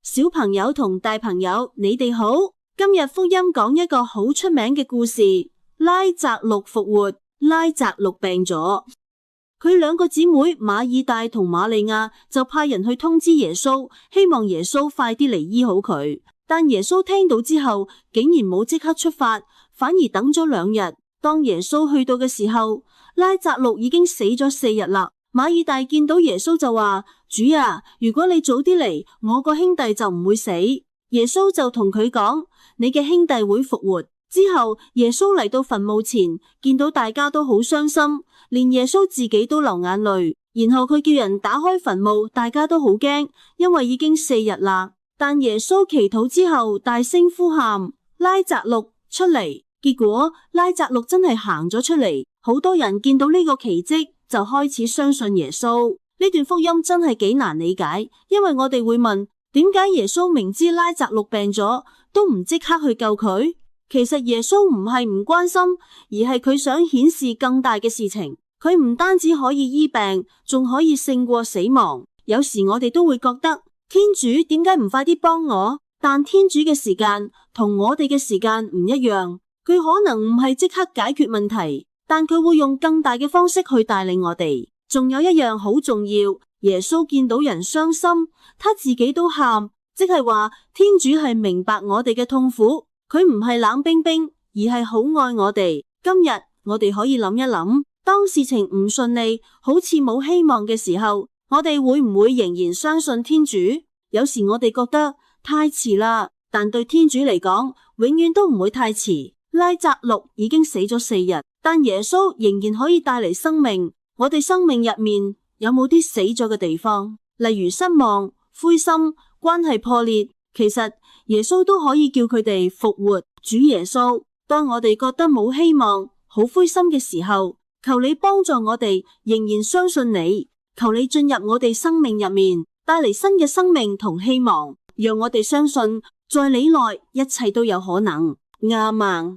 小朋友同大朋友，你哋好。今日福音講一個好出名嘅故事，拉匝祿復活。拉匝祿病咗，佢兩個姊妹馬爾大同瑪利亞就派人去通知耶穌，希望耶穌快啲嚟醫好佢。但耶穌聽到之後，竟然冇即刻出發，反而等咗2日。當耶穌去到嘅時候，拉匝祿已經死咗4日啦。馬爾大見到耶穌就話：主啊，如果你早啲嚟，我個兄弟就唔會死。耶穌就同佢講：你嘅兄弟會復活。之後耶穌嚟到墳墓前，見到大家都好傷心，連耶穌自己都流眼淚。然後佢叫人打開墳墓，大家都好驚，因為已經4日啦。但耶穌祈禱之後，大聲呼喊：拉匝祿出嚟！結果拉匝祿真係行咗出嚟，好多人見到呢個奇蹟，就開始相信耶穌。呢段福音真係幾難理解，因為我哋會問：點解耶穌明知拉匝祿病咗，都唔即刻去救佢？其實耶穌唔係唔關心，而係佢想顯示更大嘅事情。佢唔單止可以醫病，仲可以勝過死亡。有時我哋都會覺得，天主點解唔快啲幫我？但天主嘅時間同我哋嘅時間唔一樣，佢可能唔係即刻解決問題，但佢會用更大嘅方式去帶領我哋。仲有一樣好重要，耶穌見到人傷心，他自己都喊，即係話天主係明白我哋嘅痛苦。佢唔係冷冰冰，而係好愛我哋。今日我哋可以諗一諗，當事情唔順利，好似冇希望嘅時候，我哋會唔會仍然相信天主？有時我哋覺得太遲啦，但對天主嚟講，永遠都唔會太遲。拉匝祿已經死咗4日，但耶穌仍然可以帶嚟生命。我哋生命入面有冇啲死咗嘅地方？例如失望、灰心、關係破裂，其實耶穌都可以叫佢哋復活。主耶穌，當我哋覺得冇希望、好灰心嘅時候，求你幫助我哋仍然相信你，求你進入我哋生命入面，帶嚟新嘅生命同希望，讓我哋相信在你內一切都有可能。亞孟。